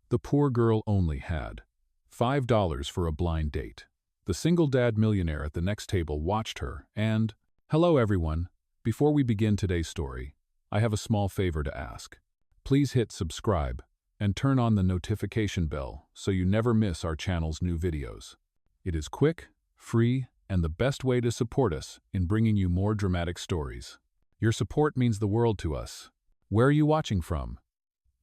The poor girl only had $5 for a blind date. The single dad millionaire at the next table watched her and, "Hello everyone. Before we begin today's story, I have a small favor to ask. Please hit subscribe and turn on the notification bell so you never miss our channel's new videos. It is quick, free, and the best way to support us in bringing you more dramatic stories. Your support means the world to us. Where are you watching from?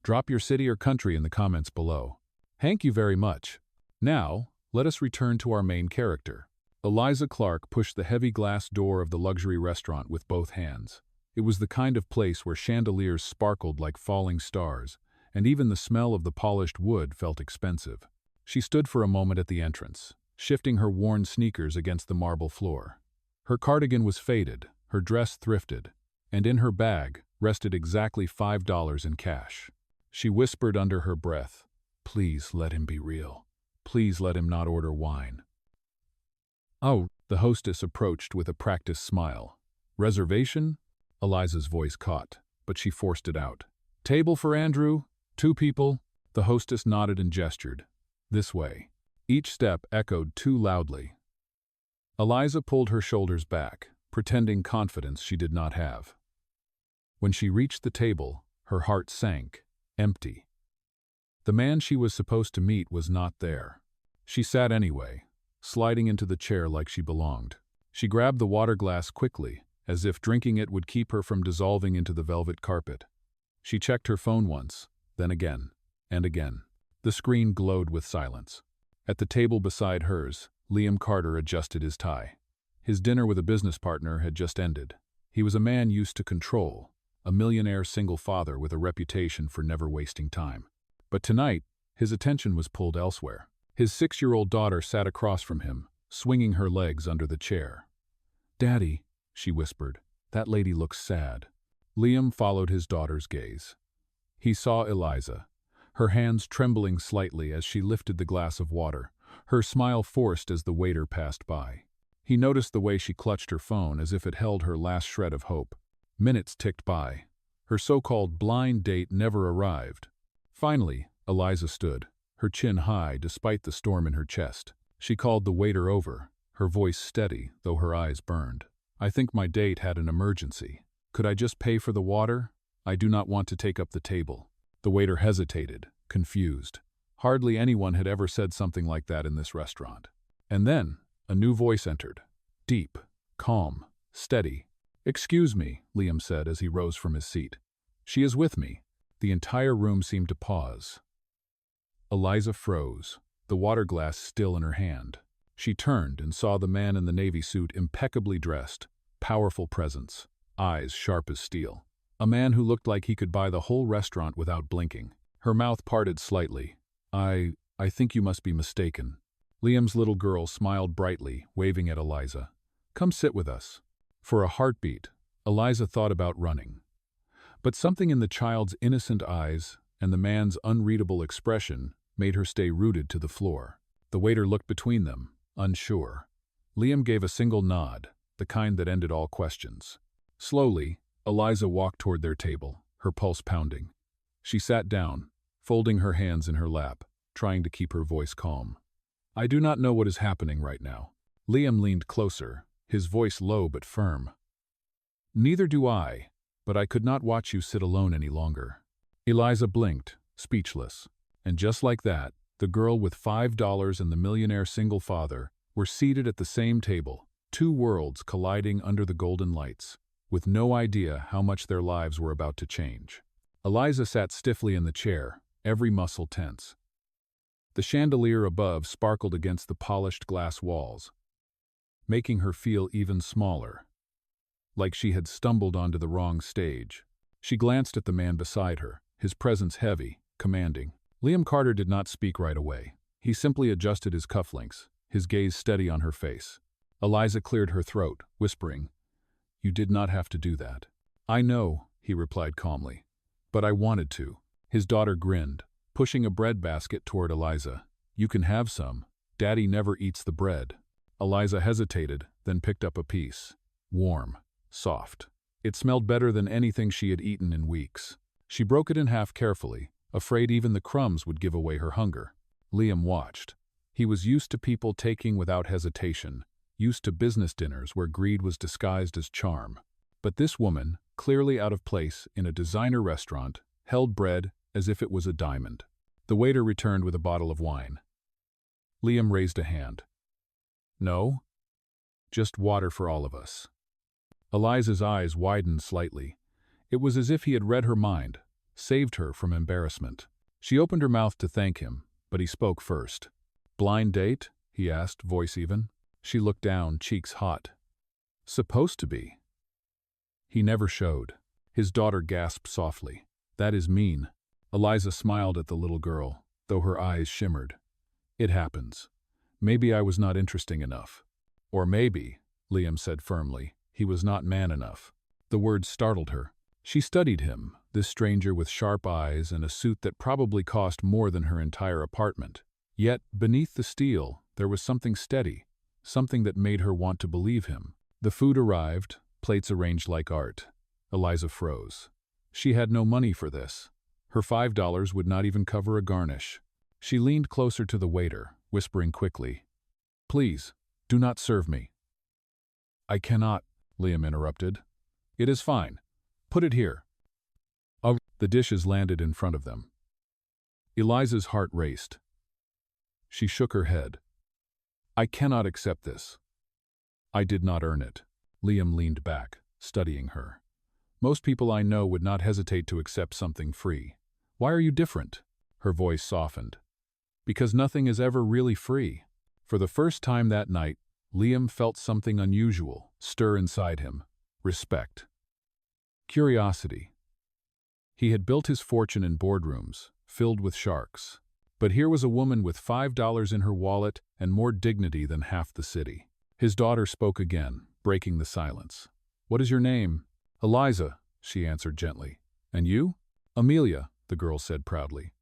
Drop your city or country in the comments below. Thank you very much. Now, let us return to our main character. Eliza Clark pushed the heavy glass door of the luxury restaurant with both hands. It was the kind of place where chandeliers sparkled like falling stars, and even the smell of the polished wood felt expensive. She stood for a moment at the entrance, shifting her worn sneakers against the marble floor. Her cardigan was faded, her dress thrifted, and in her bag rested exactly $5 in cash. She whispered under her breath, "Please let him be real. Please let him not order wine." "Oh," the hostess approached with a practiced smile. "Reservation?" Eliza's voice caught, but she forced it out. "Table for Andrew? 2 people?" The hostess nodded and gestured. "This way." Each step echoed too loudly. Eliza pulled her shoulders back, pretending confidence she did not have. When she reached the table, her heart sank, empty. The man she was supposed to meet was not there. She sat anyway, sliding into the chair like she belonged. She grabbed the water glass quickly, as if drinking it would keep her from dissolving into the velvet carpet. She checked her phone once, then again, and again. The screen glowed with silence. At the table beside hers, Liam Carter adjusted his tie. His dinner with a business partner had just ended. He was a man used to control, a millionaire single father with a reputation for never wasting time. But tonight, his attention was pulled elsewhere. His 6-year-old daughter sat across from him, swinging her legs under the chair. "Daddy," she whispered, "that lady looks sad." Liam followed his daughter's gaze. He saw Eliza, her hands trembling slightly as she lifted the glass of water, her smile forced as the waiter passed by. He noticed the way she clutched her phone as if it held her last shred of hope. Minutes ticked by. Her so-called blind date never arrived. Finally, Eliza stood, her chin high despite the storm in her chest. She called the waiter over, her voice steady, though her eyes burned. "I think my date had an emergency. Could I just pay for the water? I do not want to take up the table." The waiter hesitated, confused. Hardly anyone had ever said something like that in this restaurant. And then, a new voice entered. Deep, calm, steady. "Excuse me," Liam said as he rose from his seat. "She is with me." The entire room seemed to pause. Eliza froze, the water glass still in her hand. She turned and saw the man in the navy suit impeccably dressed, powerful presence, eyes sharp as steel. A man who looked like he could buy the whole restaurant without blinking. Her mouth parted slightly. I think you must be mistaken." Liam's little girl smiled brightly, waving at Eliza. "Come sit with us." For a heartbeat, Eliza thought about running. But something in the child's innocent eyes and the man's unreadable expression made her stay rooted to the floor. The waiter looked between them, unsure. Liam gave a single nod, the kind that ended all questions. Slowly, Eliza walked toward their table, her pulse pounding. She sat down, folding her hands in her lap, trying to keep her voice calm. "I do not know what is happening right now." Liam leaned closer, his voice low but firm. "Neither do I, but I could not watch you sit alone any longer." Eliza blinked, speechless. And just like that, the girl with $5 and the millionaire single father were seated at the same table, 2 worlds colliding under the golden lights, with no idea how much their lives were about to change. Eliza sat stiffly in the chair, every muscle tense. The chandelier above sparkled against the polished glass walls, making her feel even smaller, like she had stumbled onto the wrong stage. She glanced at the man beside her, his presence heavy, commanding. Liam Carter did not speak right away. He simply adjusted his cufflinks, his gaze steady on her face. Eliza cleared her throat, whispering, "You did not have to do that." "I know," he replied calmly, "but I wanted to." His daughter grinned, pushing a bread basket toward Eliza. "You can have some. Daddy never eats the bread." Eliza hesitated, then picked up a piece. Warm, soft. It smelled better than anything she had eaten in weeks. She broke it in half carefully, afraid even the crumbs would give away her hunger. Liam watched. He was used to people taking without hesitation, used to business dinners where greed was disguised as charm. But this woman, clearly out of place in a designer restaurant, held bread as if it was a diamond. The waiter returned with a bottle of wine. Liam raised a hand. No? Just water for all of us. Eliza's eyes widened slightly. It was as if he had read her mind, saved her from embarrassment. She opened her mouth to thank him, but he spoke first. Blind date? He asked, voice even. She looked down, cheeks hot. Supposed to be. He never showed. His daughter gasped softly. That is mean. Eliza smiled at the little girl, though her eyes shimmered. It happens. Maybe I was not interesting enough. Or maybe, Liam said firmly, he was not man enough. The words startled her. She studied him, this stranger with sharp eyes and a suit that probably cost more than her entire apartment. Yet, beneath the steel, there was something steady, something that made her want to believe him. The food arrived, plates arranged like art. Eliza froze. She had no money for this. Her $5 would not even cover a garnish. She leaned closer to the waiter, whispering quickly, "Please, do not serve me." "I cannot," Liam interrupted. "It is fine. Put it here." The dishes landed in front of them. Eliza's heart raced. She shook her head. "I cannot accept this. I did not earn it." Liam leaned back, studying her. "Most people I know would not hesitate to accept something free. Why are you different?" Her voice softened. "Because nothing is ever really free." For the first time that night, Liam felt something unusual stir inside him. Respect. Curiosity. He had built his fortune in boardrooms, filled with sharks. But here was a woman with $5 in her wallet and more dignity than half the city. His daughter spoke again, breaking the silence. "What is your name?" "Eliza," she answered gently. "And you?" "Amelia," the girl said proudly.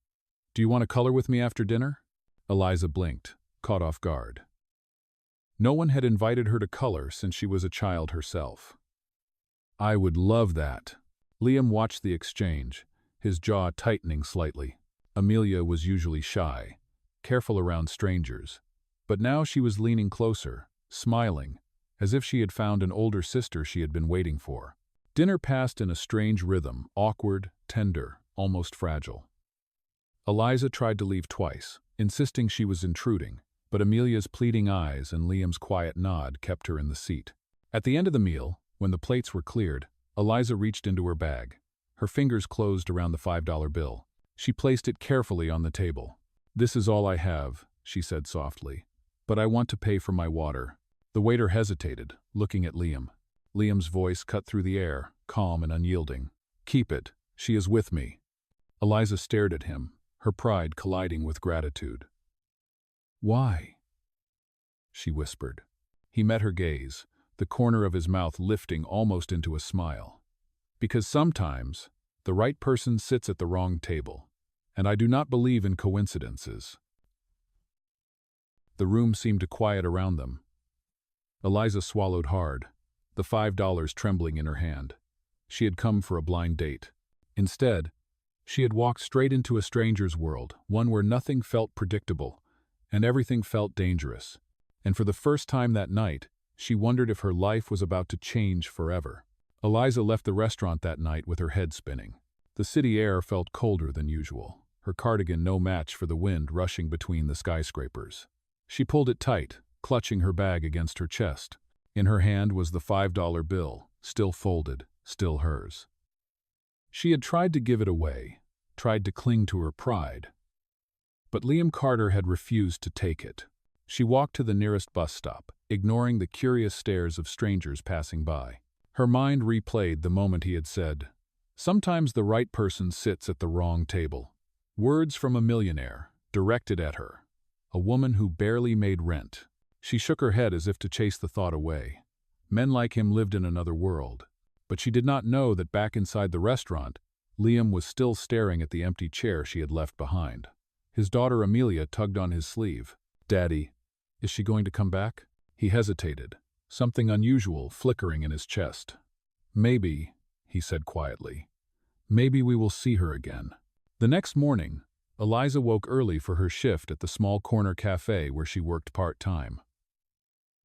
"Do you want to color with me after dinner?" Eliza blinked, caught off guard. No one had invited her to color since she was a child herself. "I would love that." Liam watched the exchange, his jaw tightening slightly. Amelia was usually shy, careful around strangers, but now she was leaning closer, smiling, as if she had found an older sister she had been waiting for. Dinner passed in a strange rhythm, awkward, tender, almost fragile. Eliza tried to leave twice, insisting she was intruding, but Amelia's pleading eyes and Liam's quiet nod kept her in the seat. At the end of the meal, when the plates were cleared, Eliza reached into her bag. Her fingers closed around the $5 bill. She placed it carefully on the table. "This is all I have," she said softly, "but I want to pay for my water." The waiter hesitated, looking at Liam. Liam's voice cut through the air, calm and unyielding. "Keep it. She is with me." Eliza stared at him, her pride colliding with gratitude. "Why?" she whispered. He met her gaze, the corner of his mouth lifting almost into a smile. "Because sometimes, the right person sits at the wrong table, and I do not believe in coincidences." The room seemed to quiet around them. Eliza swallowed hard, the $5 trembling in her hand. She had come for a blind date. Instead, she had walked straight into a stranger's world, one where nothing felt predictable, and everything felt dangerous. And for the first time that night, she wondered if her life was about to change forever. Eliza left the restaurant that night with her head spinning. The city air felt colder than usual, her cardigan no match for the wind rushing between the skyscrapers. She pulled it tight, clutching her bag against her chest. In her hand was the $5 bill, still folded, still hers. She had tried to give it away, tried to cling to her pride. But Liam Carter had refused to take it. She walked to the nearest bus stop, ignoring the curious stares of strangers passing by. Her mind replayed the moment he had said, "Sometimes the right person sits at the wrong table." Words from a millionaire, directed at her, a woman who barely made rent. She shook her head as if to chase the thought away. Men like him lived in another world. But she did not know that back inside the restaurant, Liam was still staring at the empty chair she had left behind. His daughter Amelia tugged on his sleeve. "Daddy, is she going to come back?" He hesitated, something unusual flickering in his chest. "Maybe," he said quietly. "Maybe we will see her again." The next morning, Eliza woke early for her shift at the small corner cafe where she worked part-time.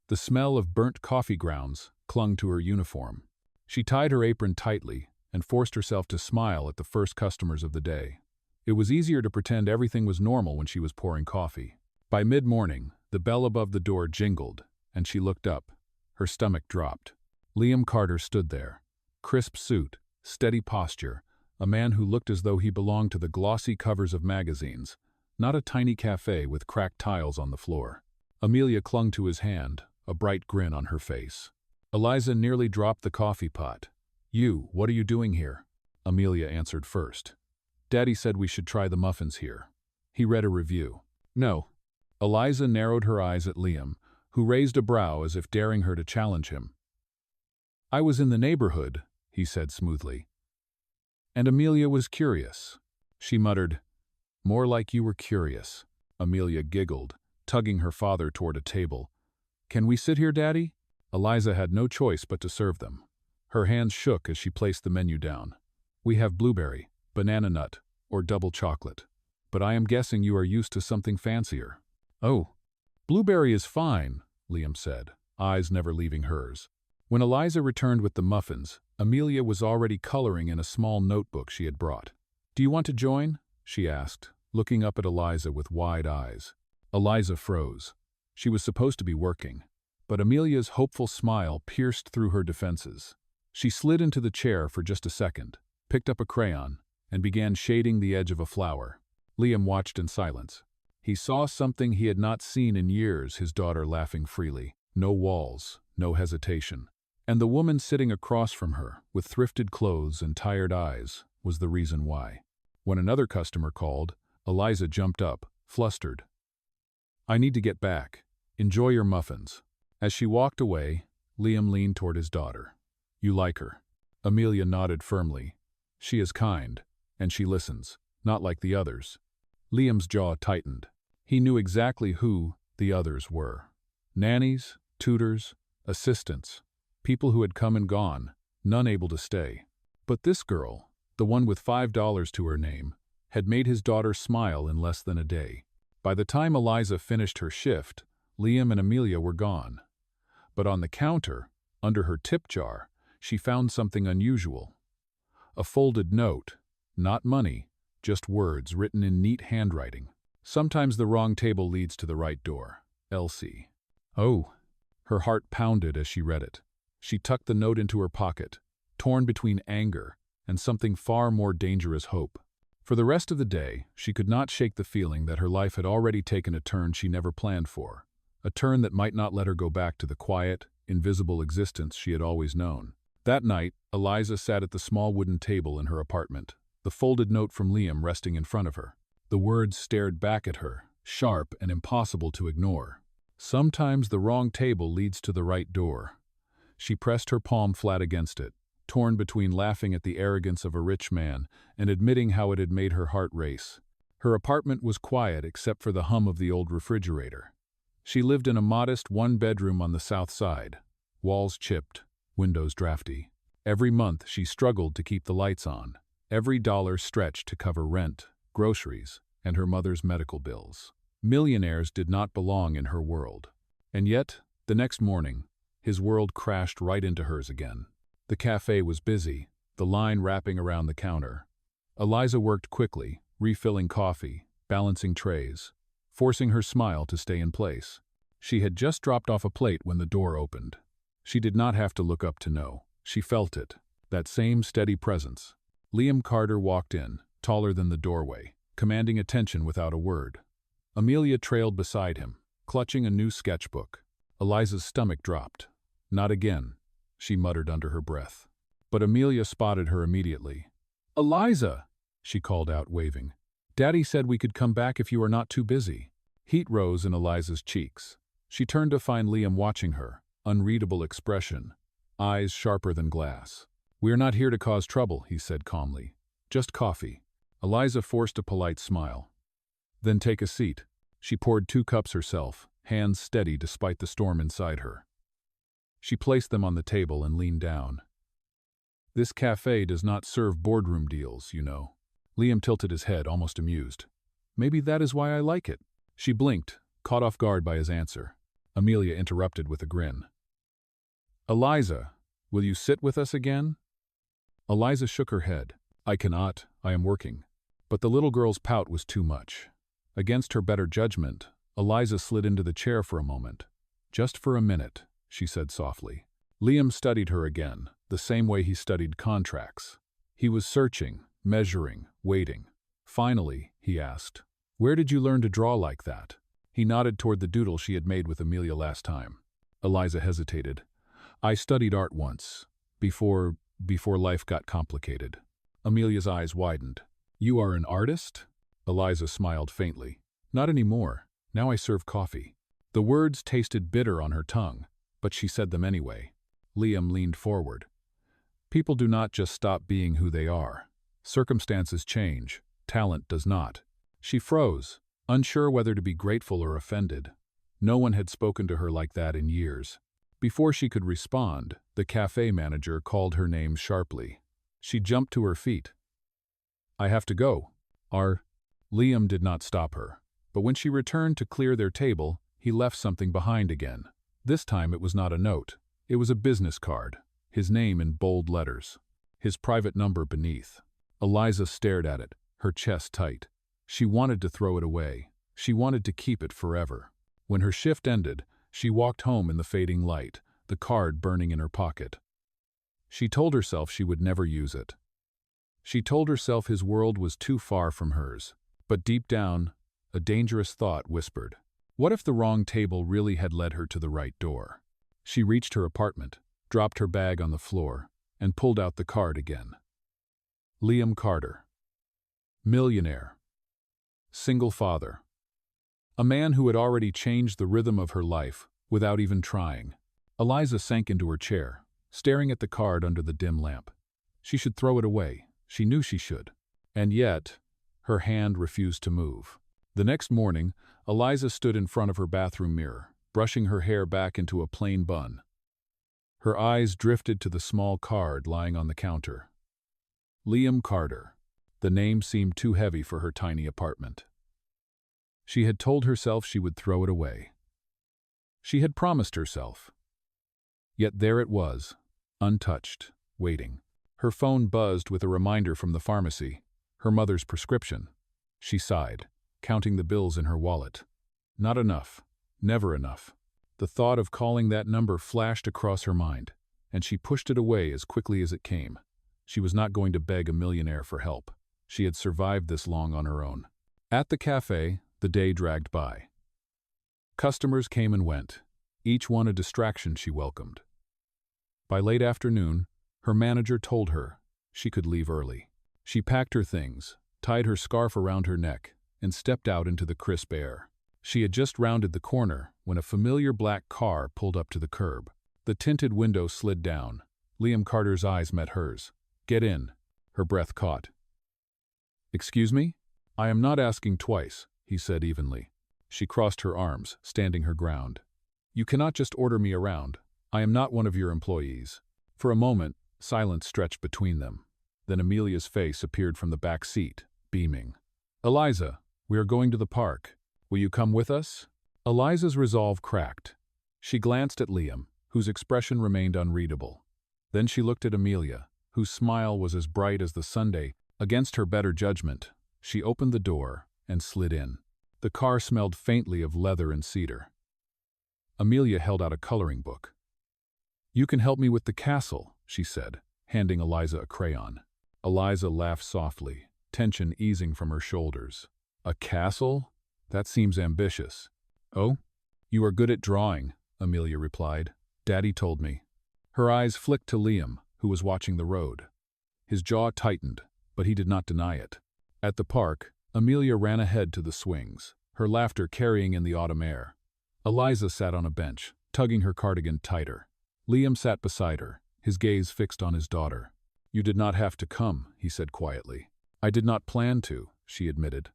The smell of burnt coffee grounds clung to her uniform. She tied her apron tightly and forced herself to smile at the first customers of the day. It was easier to pretend everything was normal when she was pouring coffee. By mid-morning, the bell above the door jingled, and she looked up. Her stomach dropped. Liam Carter stood there. Crisp suit, steady posture, a man who looked as though he belonged to the glossy covers of magazines, not a tiny cafe with cracked tiles on the floor. Amelia clung to his hand, a bright grin on her face. Eliza nearly dropped the coffee pot. What are you doing here?" Amelia answered first. "Daddy said we should try the muffins here. He read a review." "No." Eliza narrowed her eyes at Liam, who raised a brow as if daring her to challenge him. "I was in the neighborhood," he said smoothly. And Amelia was curious. She muttered, "More like you were curious." Amelia giggled, tugging her father toward a table. "Can we sit here, Daddy?" Eliza had no choice but to serve them. Her hands shook as she placed the menu down. "We have blueberry, banana nut, or double chocolate. But I am guessing you are used to something fancier." "Oh, blueberry is fine," Liam said, eyes never leaving hers. When Eliza returned with the muffins, Amelia was already coloring in a small notebook she had brought. "Do you want to join?" she asked, looking up at Eliza with wide eyes. Eliza froze. She was supposed to be working, but Amelia's hopeful smile pierced through her defenses. She slid into the chair for just a second, picked up a crayon, and began shading the edge of a flower. Liam watched in silence. He saw something he had not seen in years, his daughter laughing freely. No walls, no hesitation. And the woman sitting across from her, with thrifted clothes and tired eyes, was the reason why. When another customer called, Eliza jumped up, flustered. "I need to get back. Enjoy your muffins." As she walked away, Liam leaned toward his daughter. "You like her?" Amelia nodded firmly. "She is kind, and she listens, not like the others." Liam's jaw tightened. He knew exactly who the others were. Nannies, tutors, assistants, people who had come and gone, none able to stay. But this girl, the one with $5 to her name, had made his daughter smile in less than a day. By the time Eliza finished her shift, Liam and Amelia were gone. But on the counter, under her tip jar, she found something unusual. A folded note, not money, just words written in neat handwriting. "Sometimes the wrong table leads to the right door. Elsie." "Oh." Her heart pounded as she read it. She tucked the note into her pocket, torn between anger and something far more dangerous, hope. For the rest of the day, she could not shake the feeling that her life had already taken a turn she never planned for, a turn that might not let her go back to the quiet, invisible existence she had always known. That night, Eliza sat at the small wooden table in her apartment, the folded note from Liam resting in front of her. The words stared back at her, sharp and impossible to ignore. "Sometimes the wrong table leads to the right door." She pressed her palm flat against it, torn between laughing at the arrogance of a rich man and admitting how it had made her heart race. Her apartment was quiet except for the hum of the old refrigerator. She lived in a modest one-bedroom on the south side, walls chipped, windows drafty. Every month she struggled to keep the lights on, every dollar stretched to cover rent, groceries, and her mother's medical bills. Millionaires did not belong in her world. And yet, the next morning, his world crashed right into hers again. The cafe was busy, the line wrapping around the counter. Eliza worked quickly, refilling coffee, balancing trays, forcing her smile to stay in place. She had just dropped off a plate when the door opened. She did not have to look up to know. She felt it, that same steady presence. Liam Carter walked in, taller than the doorway, commanding attention without a word. Amelia trailed beside him, clutching a new sketchbook. Eliza's stomach dropped. "Not again," she muttered under her breath. But Amelia spotted her immediately. "Eliza!" she called out, waving. "Daddy said we could come back if you are not too busy." Heat rose in Eliza's cheeks. She turned to find Liam watching her, unreadable expression, eyes sharper than glass. "We are not here to cause trouble," he said calmly. "Just coffee." Eliza forced a polite smile. "Then take a seat." She poured 2 cups herself, hands steady despite the storm inside her. She placed them on the table and leaned down. "This cafe does not serve boardroom deals, you know." Liam tilted his head, almost amused. Maybe that is why I like it. She blinked, caught off guard by his answer. Amelia interrupted with a grin. Eliza, will you sit with us again? Eliza shook her head. I cannot, I am working. But the little girl's pout was too much. Against her better judgment, Eliza slid into the chair for a moment. Just for a minute, she said softly. Liam studied her again, the same way he studied contracts. He was searching, measuring, waiting. Finally, he asked, "Where did you learn to draw like that?" He nodded toward the doodle she had made with Amelia last time. Eliza hesitated. I studied art once, before life got complicated. Amelia's eyes widened. You are an artist? Eliza smiled faintly. Not anymore. Now I serve coffee. The words tasted bitter on her tongue, but she said them anyway. Liam leaned forward. People do not just stop being who they are. Circumstances change. Talent does not. She froze, unsure whether to be grateful or offended. No one had spoken to her like that in years. Before she could respond, the cafe manager called her name sharply. She jumped to her feet. I have to go. Liam did not stop her. But when she returned to clear their table, he left something behind again. This time it was not a note. It was a business card, his name in bold letters, his private number beneath. Eliza stared at it, her chest tight. She wanted to throw it away. She wanted to keep it forever. When her shift ended, she walked home in the fading light, the card burning in her pocket. She told herself she would never use it. She told herself his world was too far from hers. But deep down, a dangerous thought whispered. What if the wrong table really had led her to the right door? She reached her apartment, dropped her bag on the floor, and pulled out the card again. Liam Carter. Millionaire. Single father. A man who had already changed the rhythm of her life without even trying. Eliza sank into her chair, staring at the card under the dim lamp. She should throw it away. She knew she should. And yet, her hand refused to move. The next morning, Eliza stood in front of her bathroom mirror, brushing her hair back into a plain bun. Her eyes drifted to the small card lying on the counter. Liam Carter. The name seemed too heavy for her tiny apartment. She had told herself she would throw it away. She had promised herself. Yet there it was, untouched, waiting. Her phone buzzed with a reminder from the pharmacy, her mother's prescription. She sighed, counting the bills in her wallet. Not enough. Never enough. The thought of calling that number flashed across her mind, and she pushed it away as quickly as it came. She was not going to beg a millionaire for help. She had survived this long on her own. At the cafe, the day dragged by. Customers came and went, each one a distraction she welcomed. By late afternoon, her manager told her she could leave early. She packed her things, tied her scarf around her neck, and stepped out into the crisp air. She had just rounded the corner when a familiar black car pulled up to the curb. The tinted window slid down. Liam Carter's eyes met hers. Get in. Her breath caught. Excuse me? I am not asking twice, he said evenly. She crossed her arms, standing her ground. You cannot just order me around. I am not one of your employees. For a moment, silence stretched between them. Then Amelia's face appeared from the back seat, beaming. Eliza, we are going to the park. Will you come with us? Eliza's resolve cracked. She glanced at Liam, whose expression remained unreadable. Then she looked at Amelia, whose smile was as bright as the Sunday. Against her better judgment, she opened the door and slid in. The car smelled faintly of leather and cedar. Amelia held out a coloring book. You can help me with the castle, she said, handing Eliza a crayon. Eliza laughed softly, tension easing from her shoulders. A castle? That seems ambitious. Oh? You are good at drawing, Amelia replied. Daddy told me. Her eyes flicked to Liam, who was watching the road. His jaw tightened, but he did not deny it. At the park, Amelia ran ahead to the swings, her laughter carrying in the autumn air. Eliza sat on a bench, tugging her cardigan tighter. Liam sat beside her, his gaze fixed on his daughter. You did not have to come, he said quietly. I did not plan to, she admitted.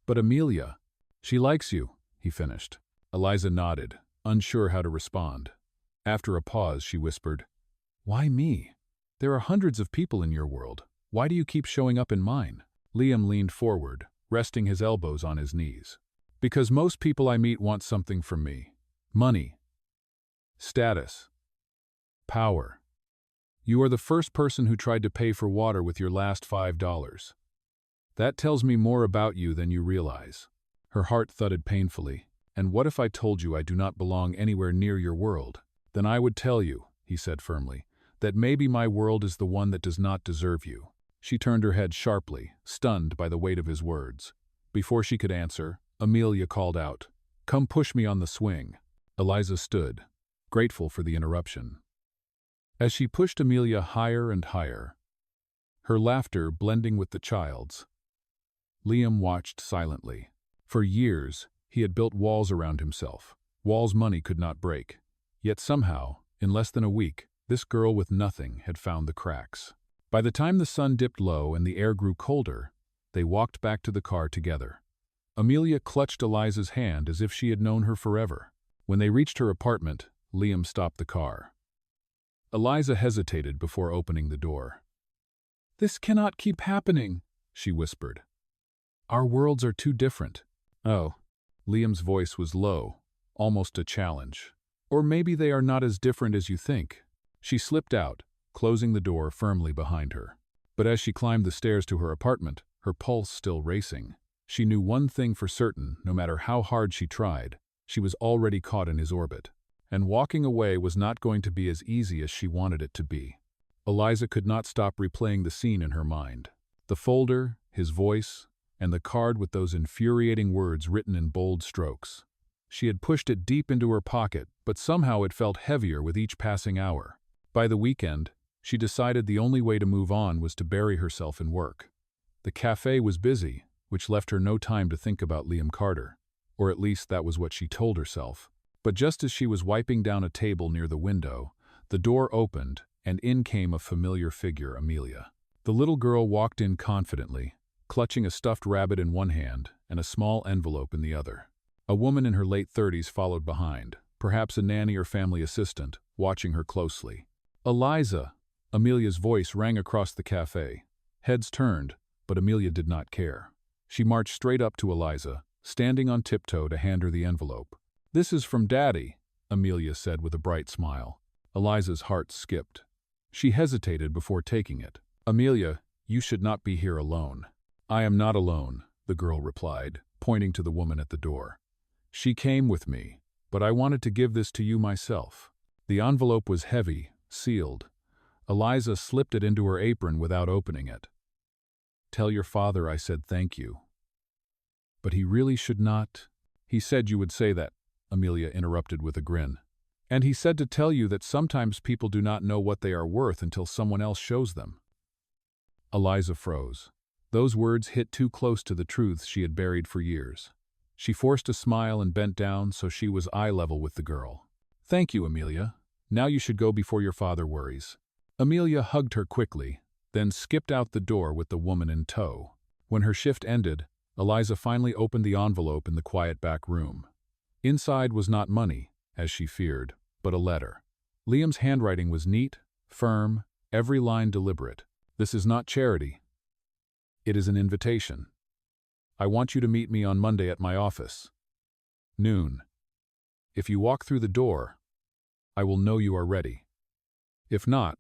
But Amelia, she likes you, he finished. Eliza nodded, unsure how to respond. After a pause, she whispered, Why me? There are hundreds of people in your world. Why do you keep showing up in mine? Liam leaned forward, resting his elbows on his knees. Because most people I meet want something from me. Money. Status. Power. You are the first person who tried to pay for water with your last $5. That tells me more about you than you realize. Her heart thudded painfully. And what if I told you I do not belong anywhere near your world? Then I would tell you, he said firmly, that maybe my world is the one that does not deserve you. She turned her head sharply, stunned by the weight of his words. Before she could answer, Amelia called out, "Come push me on the swing." Eliza stood, grateful for the interruption. As she pushed Amelia higher and higher, her laughter blending with the child's, Liam watched silently. For years, he had built walls around himself, walls money could not break. Yet somehow, in less than a week, this girl with nothing had found the cracks. By the time the sun dipped low and the air grew colder, they walked back to the car together. Amelia clutched Eliza's hand as if she had known her forever. When they reached her apartment, Liam stopped the car. Eliza hesitated before opening the door. "This cannot keep happening," she whispered. "Our worlds are too different." "Oh." Liam's voice was low, almost a challenge. "Or maybe they are not as different as you think." She slipped out, closing the door firmly behind her. But as she climbed the stairs to her apartment, her pulse still racing, she knew one thing for certain: no matter how hard she tried, she was already caught in his orbit. And walking away was not going to be as easy as she wanted it to be. Eliza could not stop replaying the scene in her mind. The folder, his voice, and the card with those infuriating words written in bold strokes. She had pushed it deep into her pocket, but somehow it felt heavier with each passing hour. By the weekend, she decided the only way to move on was to bury herself in work. The cafe was busy, which left her no time to think about Liam Carter. Or at least that was what she told herself. But just as she was wiping down a table near the window, the door opened, and in came a familiar figure, Amelia. The little girl walked in confidently, clutching a stuffed rabbit in one hand and a small envelope in the other. A woman in her late 30s followed behind, perhaps a nanny or family assistant, watching her closely. "Eliza!" Amelia's voice rang across the cafe. Heads turned, but Amelia did not care. She marched straight up to Eliza, standing on tiptoe to hand her the envelope. "This is from Daddy," Amelia said with a bright smile. Eliza's heart skipped. She hesitated before taking it. "Amelia, you should not be here alone." "I am not alone," the girl replied, pointing to the woman at the door. "She came with me, but I wanted to give this to you myself." The envelope was heavy, sealed. Eliza slipped it into her apron without opening it. "Tell your father I said thank you." "But he really should not." "He said you would say that," Amelia interrupted with a grin. "And he said to tell you that sometimes people do not know what they are worth until someone else shows them." Eliza froze. Those words hit too close to the truths she had buried for years. She forced a smile and bent down so she was eye level with the girl. "Thank you, Amelia. Now you should go before your father worries." Amelia hugged her quickly, then skipped out the door with the woman in tow. When her shift ended, Eliza finally opened the envelope in the quiet back room. Inside was not money, as she feared, but a letter. Liam's handwriting was neat, firm, every line deliberate. "This is not charity. It is an invitation. I want you to meet me on Monday at my office. Noon. If you walk through the door, I will know you are ready. If not,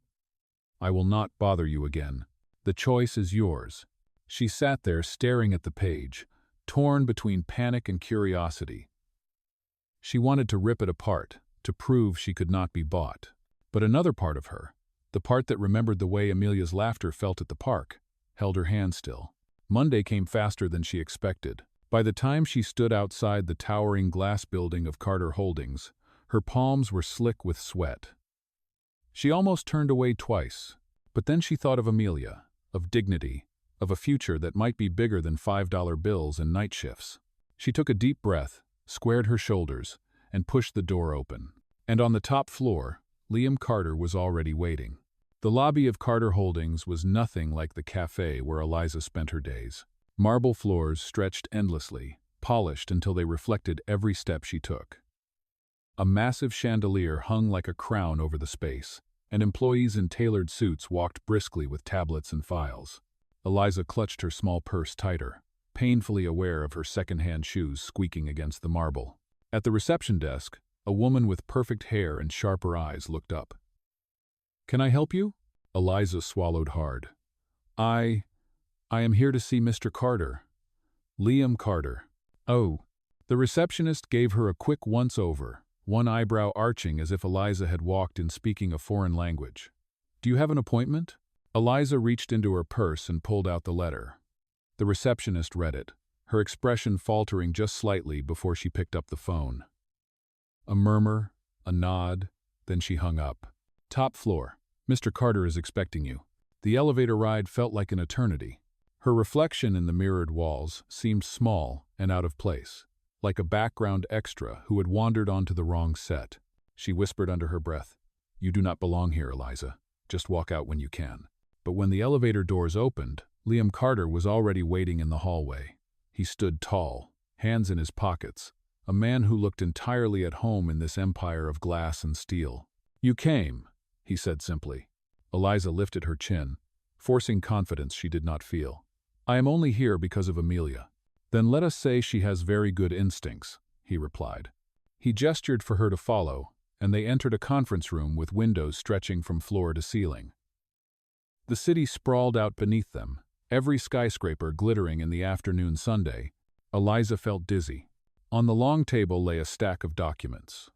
I will not bother you again. The choice is yours." She sat there staring at the page, torn between panic and curiosity. She wanted to rip it apart, to prove she could not be bought. But another part of her, the part that remembered the way Amelia's laughter felt at the park, held her hand still. Monday came faster than she expected. By the time she stood outside the towering glass building of Carter Holdings, her palms were slick with sweat. She almost turned away twice, but then she thought of Amelia, of dignity, of a future that might be bigger than $5 bills and night shifts. She took a deep breath, squared her shoulders, and pushed the door open. And on the top floor, Liam Carter was already waiting. The lobby of Carter Holdings was nothing like the cafe where Eliza spent her days. Marble floors stretched endlessly, polished until they reflected every step she took. A massive chandelier hung like a crown over the space, and employees in tailored suits walked briskly with tablets and files. Eliza clutched her small purse tighter, painfully aware of her second-hand shoes squeaking against the marble. At the reception desk, a woman with perfect hair and sharper eyes looked up. "Can I help you?" Eliza swallowed hard. I am here to see Mr. Carter. Liam Carter." "Oh." The receptionist gave her a quick once-over, one eyebrow arching as if Eliza had walked in speaking a foreign language. "Do you have an appointment?" Eliza reached into her purse and pulled out the letter. The receptionist read it, her expression faltering just slightly before she picked up the phone. A murmur, a nod, then she hung up. "Top floor. Mr. Carter is expecting you." The elevator ride felt like an eternity. Her reflection in the mirrored walls seemed small and out of place, like a background extra who had wandered onto the wrong set. She whispered under her breath, "You do not belong here, Eliza. Just walk out when you can." But when the elevator doors opened, Liam Carter was already waiting in the hallway. He stood tall, hands in his pockets, a man who looked entirely at home in this empire of glass and steel. "You came," he said simply. Eliza lifted her chin, forcing confidence she did not feel. "I am only here because of Amelia." "Then let us say she has very good instincts," he replied. He gestured for her to follow, and they entered a conference room with windows stretching from floor to ceiling. The city sprawled out beneath them, every skyscraper glittering in the afternoon sunday. Eliza felt dizzy. On the long table lay a stack of documents.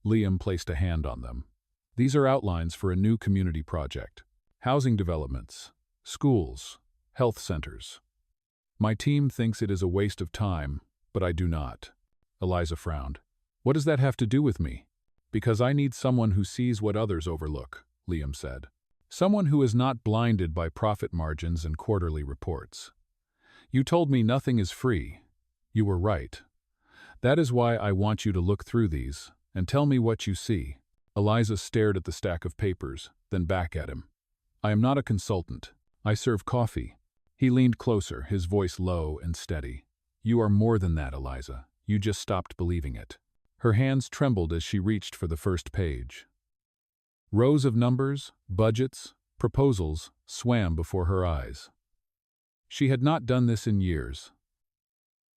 Liam placed a hand on them. "These are outlines for a new community project. Housing developments, schools, health centers. My team thinks it is a waste of time, but I do not." Eliza frowned. "What does that have to do with me?" "Because I need someone who sees what others overlook," Liam said. "Someone who is not blinded by profit margins and quarterly reports. You told me nothing is free. You were right. That is why I want you to look through these and tell me what you see." Eliza stared at the stack of papers, then back at him. "I am not a consultant. I serve coffee." He leaned closer, his voice low and steady. "You are more than that, Eliza. You just stopped believing it." Her hands trembled as she reached for the first page. Rows of numbers, budgets, proposals swam before her eyes. She had not done this in years.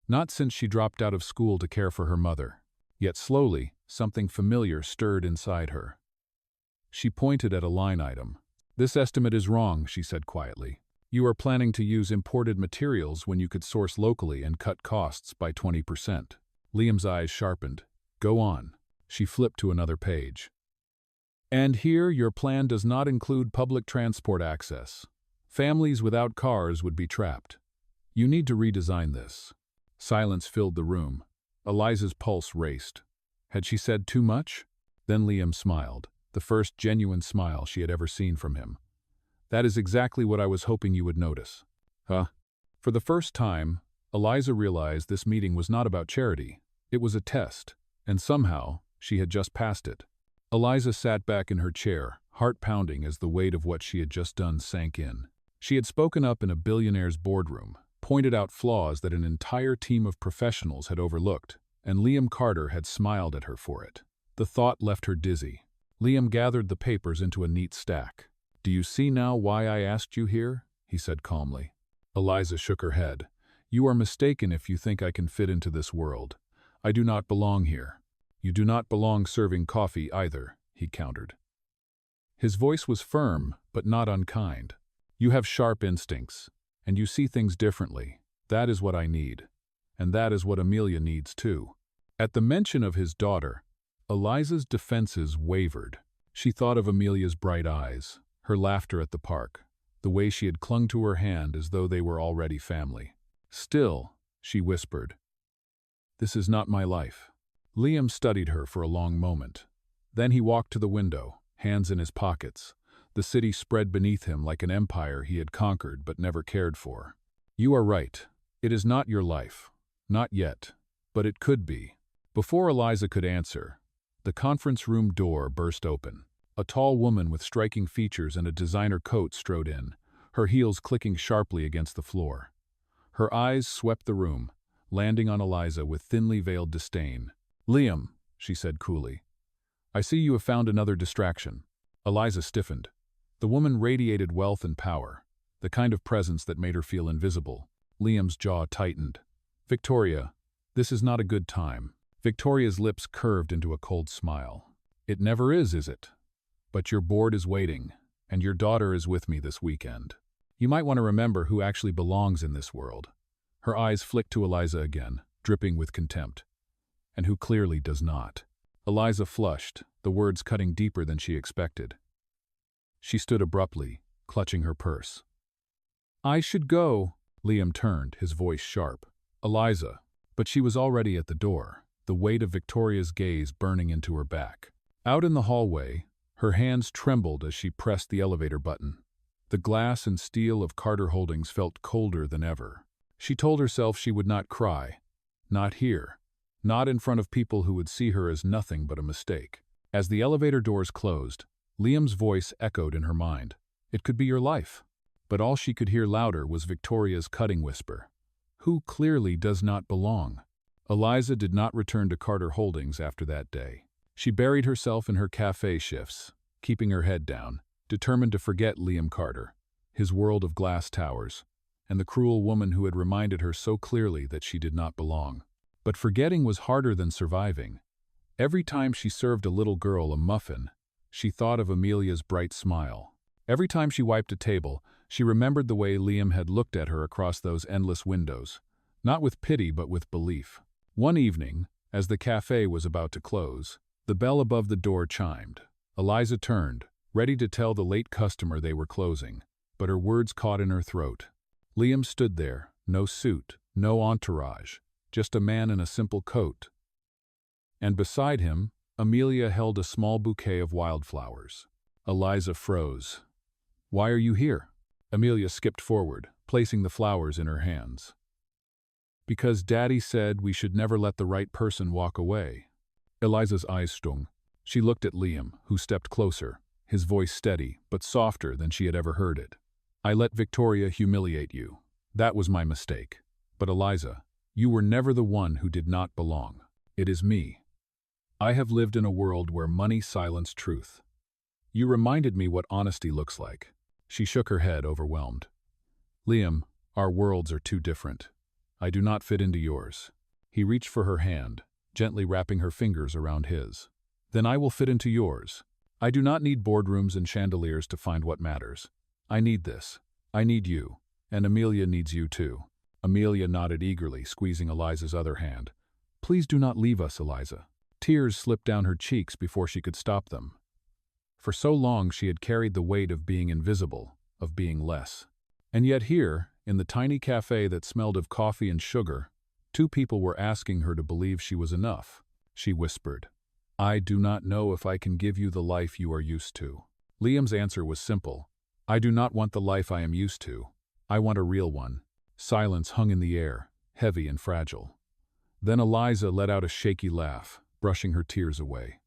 Not since she dropped out of school to care for her mother. Yet slowly, something familiar stirred inside her. She pointed at a line item. "This estimate is wrong," she said quietly. "You are planning to use imported materials when you could source locally and cut costs by 20%. Liam's eyes sharpened. "Go on." She flipped to another page. "And here your plan does not include public transport access. Families without cars would be trapped. You need to redesign this." Silence filled the room. Eliza's pulse raced. Had she said too much? Then Liam smiled, the first genuine smile she had ever seen from him. "That is exactly what I was hoping you would notice." "Huh?" For the first time, Eliza realized this meeting was not about charity. It was a test, and somehow, she had just passed it. Eliza sat back in her chair, heart pounding as the weight of what she had just done sank in. She had spoken up in a billionaire's boardroom, pointed out flaws that an entire team of professionals had overlooked, and Liam Carter had smiled at her for it. The thought left her dizzy. Liam gathered the papers into a neat stack. "Do you see now why I asked you here?" he said calmly. Eliza shook her head. "You are mistaken if you think I can fit into this world. I do not belong here." "You do not belong serving coffee either," he countered. His voice was firm, but not unkind. "You have sharp instincts, and you see things differently. That is what I need. And that is what Amelia needs too." At the mention of his daughter, Eliza's defenses wavered. She thought of Amelia's bright eyes, her laughter at the park, the way she had clung to her hand as though they were already family. "Still," she whispered, "this is not my life." Liam studied her for a long moment. Then he walked to the window, hands in his pockets. The city spread beneath him like an empire he had conquered but never cared for. "You are right. It is not your life. Not yet. But it could be." Before Eliza could answer, the conference room door burst open. A tall woman with striking features and a designer coat strode in, her heels clicking sharply against the floor. Her eyes swept the room, landing on Eliza with thinly veiled disdain. "Liam," she said coolly, "I see you have found another distraction." Eliza stiffened. The woman radiated wealth and power. the kind of presence that made her feel invisible. Liam's jaw tightened. Victoria, this is not a good time. Victoria's lips curved into a cold smile. It never is it? But your board is waiting, and your daughter is with me this weekend. You might want to remember who actually belongs in this world. Her eyes flicked to Eliza again, dripping with contempt. And who clearly does not. Eliza flushed, the words cutting deeper than she expected. She stood abruptly, clutching her purse. I should go. Liam turned, his voice sharp. Eliza. But she was already at the door, the weight of Victoria's gaze burning into her back. Out in the hallway, her hands trembled as she pressed the elevator button. The glass and steel of Carter Holdings felt colder than ever. She told herself she would not cry. Not here. Not in front of people who would see her as nothing but a mistake. As the elevator doors closed, Liam's voice echoed in her mind. It could be your life. But all she could hear louder was Victoria's cutting whisper. Who clearly does not belong. Eliza did not return to Carter Holdings after that day. She buried herself in her cafe shifts, keeping her head down, determined to forget Liam Carter, his world of glass towers, and the cruel woman who had reminded her so clearly that she did not belong. But forgetting was harder than surviving. Every time she served a little girl a muffin, she thought of Amelia's bright smile. Every time she wiped a table, she remembered the way Liam had looked at her across those endless windows, not with pity but with belief. One evening, as the cafe was about to close, the bell above the door chimed. Eliza turned, ready to tell the late customer they were closing, but her words caught in her throat. Liam stood there, no suit, no entourage, just a man in a simple coat. And beside him, Amelia held a small bouquet of wildflowers. Eliza froze. Why are you here? Amelia skipped forward, placing the flowers in her hands. Because Daddy said we should never let the right person walk away. Eliza's eyes stung. She looked at Liam, who stepped closer, his voice steady, but softer than she had ever heard it. I let Victoria humiliate you. That was my mistake. But Eliza, you were never the one who did not belong. It is me. I have lived in a world where money silenced truth. You reminded me what honesty looks like. She shook her head, overwhelmed. Liam, our worlds are too different. I do not fit into yours. He reached for her hand, gently wrapping her fingers around his. Then I will fit into yours. I do not need boardrooms and chandeliers to find what matters. I need this. I need you. And Amelia needs you too. Amelia nodded eagerly, squeezing Eliza's other hand. Please do not leave us, Eliza. Tears slipped down her cheeks before she could stop them. For so long she had carried the weight of being invisible, of being less. And yet here, in the tiny cafe that smelled of coffee and sugar, two people were asking her to believe she was enough. She whispered, I do not know if I can give you the life you are used to. Liam's answer was simple. I do not want the life I am used to. I want a real one. Silence hung in the air, heavy and fragile. Then Eliza let out a shaky laugh, brushing her tears away.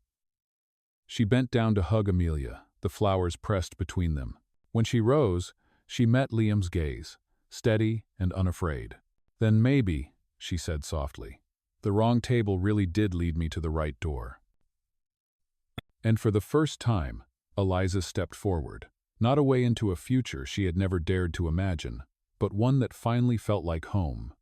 She bent down to hug Amelia, the flowers pressed between them. When she rose, she met Liam's gaze, steady and unafraid. Then maybe, she said softly, the wrong table really did lead me to the right door. And for the first time, Eliza stepped forward, not away into a future she had never dared to imagine, but one that finally felt like home.